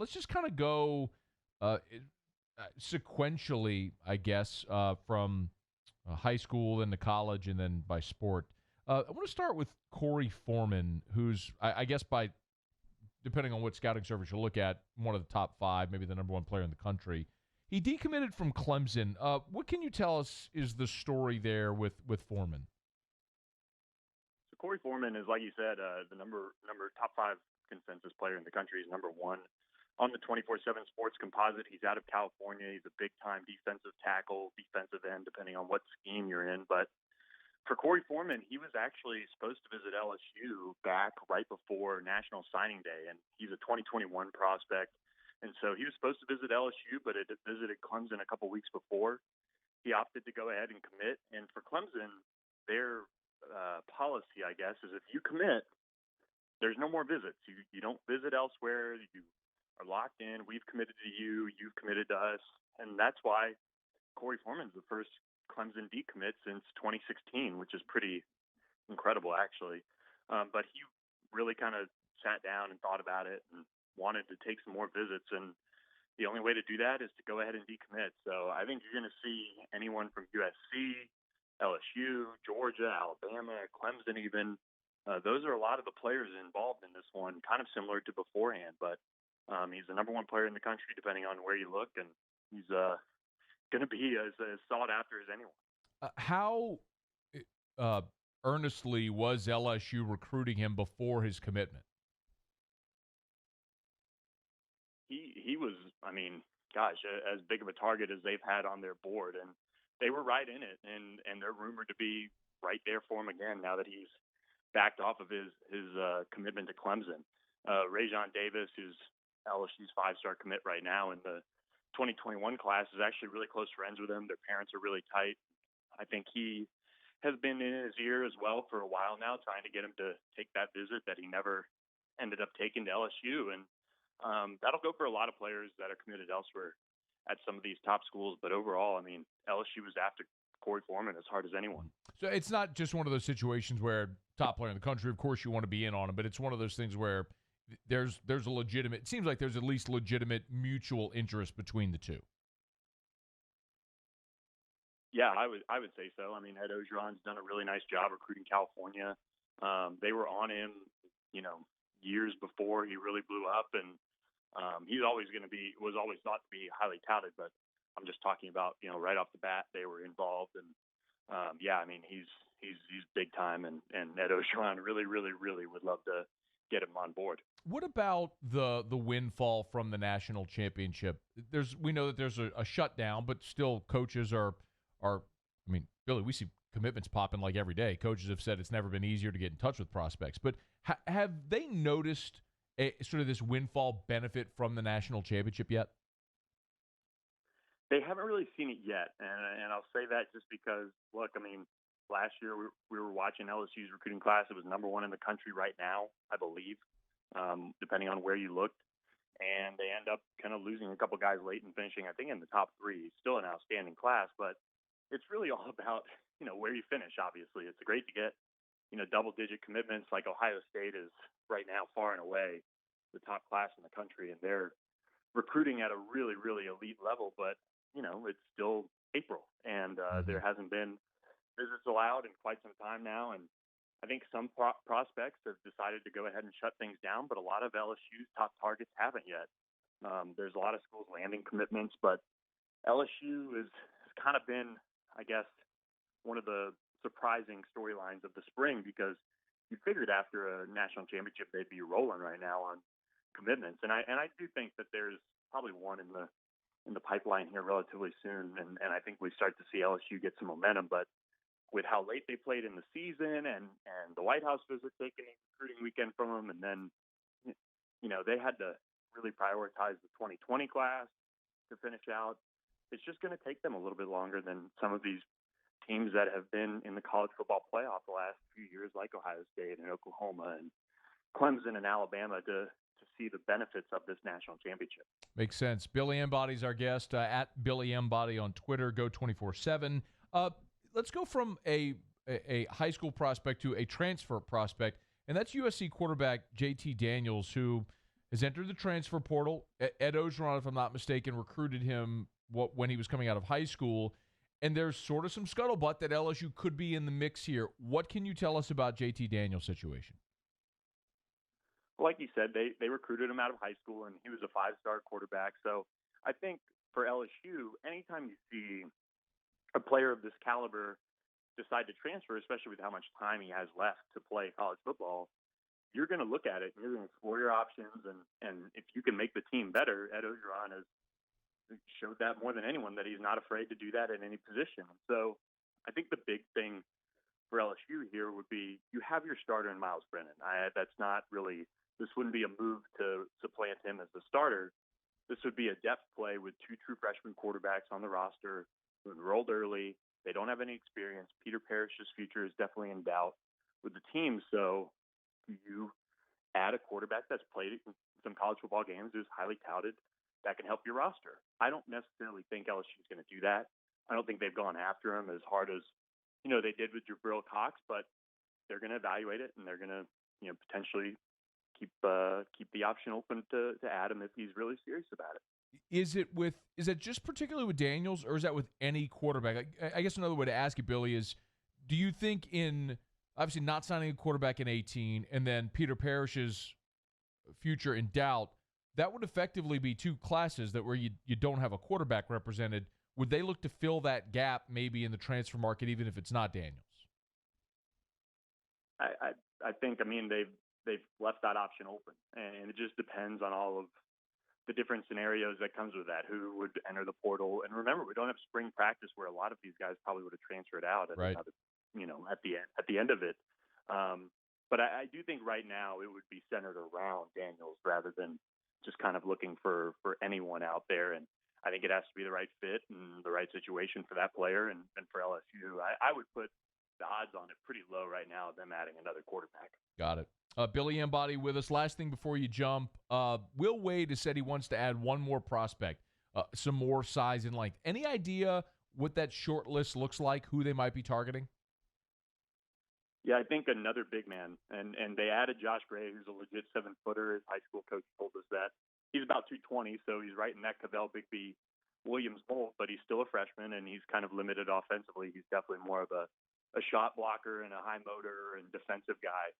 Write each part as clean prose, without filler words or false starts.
let's just kind of go sequentially, I guess, from high school, then to college, and then by sport. I want to start with Korey Foreman, who's, I guess, depending on what scouting service you look at, one of the top 5, maybe the number 1 player in the country. He decommitted from Clemson. What can you tell us is the story there with Foreman? So Korey Foreman is, like you said, the number top 5 consensus player in the country. He's number 1 on the 24/7 Sports Composite. He's out of California. He's a big-time defensive tackle, defensive end, depending on what scheme you're in. But for Korey Foreman, he was actually supposed to visit LSU back right before National Signing Day, and he's a 2021 prospect. And so he was supposed to visit LSU, but it visited Clemson a couple weeks before. He opted to go ahead and commit. And for Clemson, their policy, I guess, is if you commit, there's no more visits. You don't visit elsewhere. You are locked in. We've committed to you. You've committed to us. And that's why Korey Foreman's the first Clemson decommit since 2016, which is pretty incredible, actually. But he really kind of sat down and thought about it and wanted to take some more visits. And the only way to do that is to go ahead and decommit. So I think you're going to see anyone from USC, LSU, Georgia, Alabama, Clemson even. Those are a lot of the players involved in this one, kind of similar to beforehand. But he's the number 1 player in the country, depending on where you look, and he's going to be as sought after as anyone. How earnestly was LSU recruiting him before his commitment? He was, I mean, gosh, as big of a target as they've had on their board, and they were right in it, and they're rumored to be right there for him again now that he's backed off of his commitment to Clemson. Rajon Davis, who's LSU's 5-star commit right now in the 2021 class, is actually really close friends with him. Their parents are really tight. I think he has been in his ear as well for a while now, trying to get him to take that visit that he never ended up taking to LSU. And that'll go for a lot of players that are committed elsewhere at some of these top schools. But overall, I mean, LSU was after Korey Foreman as hard as anyone. So it's not just one of those situations where top player in the country, of course you want to be in on him, but it's one of those things where there's a legitimate, it seems like there's at least legitimate mutual interest between the two. Yeah, I would say so. I mean, Ed Ogeron's done a really nice job recruiting California. They were on him, years before he really blew up, and he's always was always thought to be highly touted. But I'm just talking about, right off the bat, they were involved, and yeah, I mean, he's big time, and Ed Ogeron really, really, really would love to get him on board. What about the windfall from the national championship? We know that there's a shutdown, but still coaches are. I mean, Billy, we see commitments popping like every day. Coaches have said it's never been easier to get in touch with prospects. But have they noticed sort of this windfall benefit from the national championship yet? They haven't really seen it yet, and I'll say that just because, look, I mean, last year we were watching LSU's recruiting class. It was number 1 in the country right now, I believe, depending on where you looked. And they end up kind of losing a couple guys late and finishing, I think, in the top 3. Still an outstanding class, but it's really all about, where you finish, obviously. It's great to get, double-digit commitments. Like Ohio State is right now far and away the top class in the country, and they're recruiting at a really, really elite level. But, it's still April, and there hasn't been visits allowed in quite some time now. And I think some prospects have decided to go ahead and shut things down, but a lot of LSU's top targets haven't yet. There's a lot of schools landing commitments, but LSU has kind of been, I guess, one of the surprising storylines of the spring, because you figured after a national championship they'd be rolling right now on commitments, and I do think that there's probably one in the pipeline here relatively soon, and I think we start to see LSU get some momentum. But with how late they played in the season and the White House visit taking a recruiting weekend from them, and then they had to really prioritize the 2020 class to finish out. It's just going to take them a little bit longer than some of these teams that have been in the college football playoff the last few years, like Ohio State and Oklahoma and Clemson and Alabama, to see the benefits of this national championship. Makes sense. Billy Embody's our guest, at Billy Embody on Twitter, Geaux247. Let's go from a high school prospect to a transfer prospect, and that's USC quarterback J.T. Daniels, who has entered the transfer portal. Ed Ogeron, if I'm not mistaken, recruited him when he was coming out of high school. And there's sort of some scuttlebutt that LSU could be in the mix here. What can you tell us about J.T. Daniels' situation? Like you said, they recruited him out of high school, and he was a 5-star quarterback. So I think for LSU, anytime you see a player of this caliber decide to transfer, especially with how much time he has left to play college football, you're going to look at it and you're going to explore your options. And if you can make the team better, Ed Ogeron has showed that more than anyone, that he's not afraid to do that in any position. So I think the big thing for LSU here would be you have your starter in Miles Brennan. That's not really – this wouldn't be a move to supplant him as the starter. This would be a depth play with 2 true freshman quarterbacks on the roster who enrolled early. They don't have any experience. Peter Parrish's future is definitely in doubt with the team. So you add a quarterback that's played in some college football games, who's highly touted, that can help your roster. I don't necessarily think LSU is going to do that. I don't think they've gone after him as hard as, they did with Jabril Cox, but they're going to evaluate it, and they're going to, potentially keep the option open to add him if he's really serious about it. Is it just particularly with Daniels, or is that with any quarterback? I guess another way to ask it, Billy, is do you think in obviously not signing a quarterback in 2018 and then Peter Parrish's future in doubt, that would effectively be 2 classes that where you don't have a quarterback represented. Would they look to fill that gap maybe in the transfer market, even if it's not Daniels? I think they've left that option open, and it just depends on all of the different scenarios that comes with that. Who would enter the portal? And remember, we don't have spring practice where a lot of these guys probably would have transferred out at right. at the end of it. But I do think right now it would be centered around Daniels rather than just kind of looking for anyone out there. And I think it has to be the right fit and the right situation for that player. And for LSU, I would put the odds on it pretty low right now of them adding another quarterback. Got it. Billy Embody with us. Last thing before you jump. Will Wade has said he wants to add one more prospect, some more size and length. Any idea what that short list looks like, who they might be targeting? Yeah, I think another big man. And they added Josh Gray, who's a legit 7-footer. His high school coach told us that. He's about 220, so he's right in that Cavell Bigby Williams mold, but he's still a freshman, and he's kind of limited offensively. He's definitely more of a shot blocker and a high motor and defensive guy.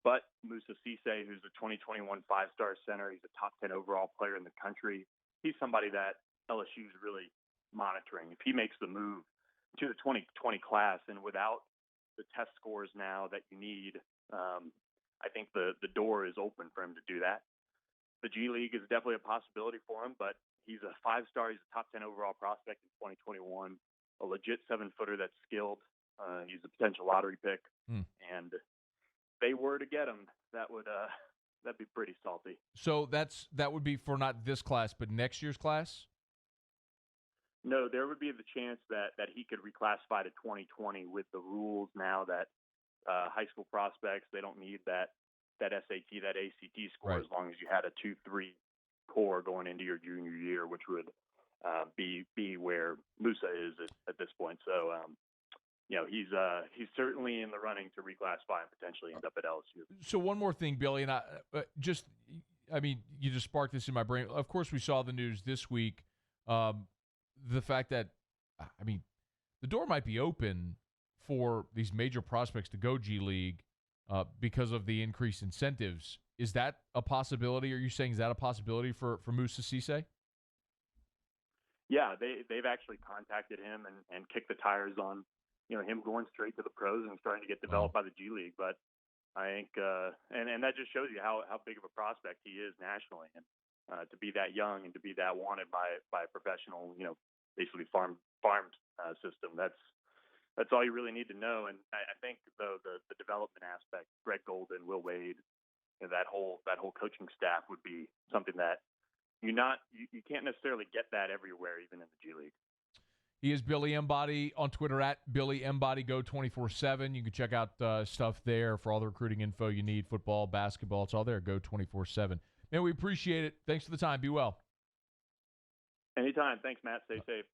But Moussa Cisse, who's a 2021 5-star center, he's a top 10 overall player in the country. He's somebody that LSU is really monitoring. If he makes the move to the 2020 class, and without the test scores now that you need, I think the door is open for him to do that. The G League is definitely a possibility for him, but he's a 5-star. He's a top 10 overall prospect in 2021, a legit 7-footer that's skilled. He's a potential lottery pick, and if they were to get him, that'd be pretty salty. So that would be for not this class, but next year's class? No, there would be the chance that he could reclassify to 2020 with the rules now that high school prospects, they don't need that SAT, that ACT score, right, as long as you had a 2-3 core going into your junior year, which would be where Moussa is at this point. So, he's certainly in the running to reclassify and potentially end up at LSU. So one more thing, Billy, and you just sparked this in my brain. Of course, we saw the news this week. The fact that, the door might be open for these major prospects to go G League because of the increased incentives. Is that a possibility? Are you saying is that a possibility for Moussa Cisse? Yeah, they've actually contacted him and kicked the tires on him going straight to the pros and starting to get developed by the G League. But I think and that just shows you how big of a prospect he is nationally, and to be that young and to be that wanted by a professional, basically farm system. That's all you really need to know. And I think though the development aspect, Greg Golden, Will Wade, that whole coaching staff would be something that you can't necessarily get that everywhere, even in the G League. He is Billy Embody on Twitter at Billy Embody Geaux247. You can check out stuff there for all the recruiting info you need, football, basketball. It's all there, Geaux247. Man, we appreciate it. Thanks for the time. Be well. Anytime. Thanks, Matt. Stay safe.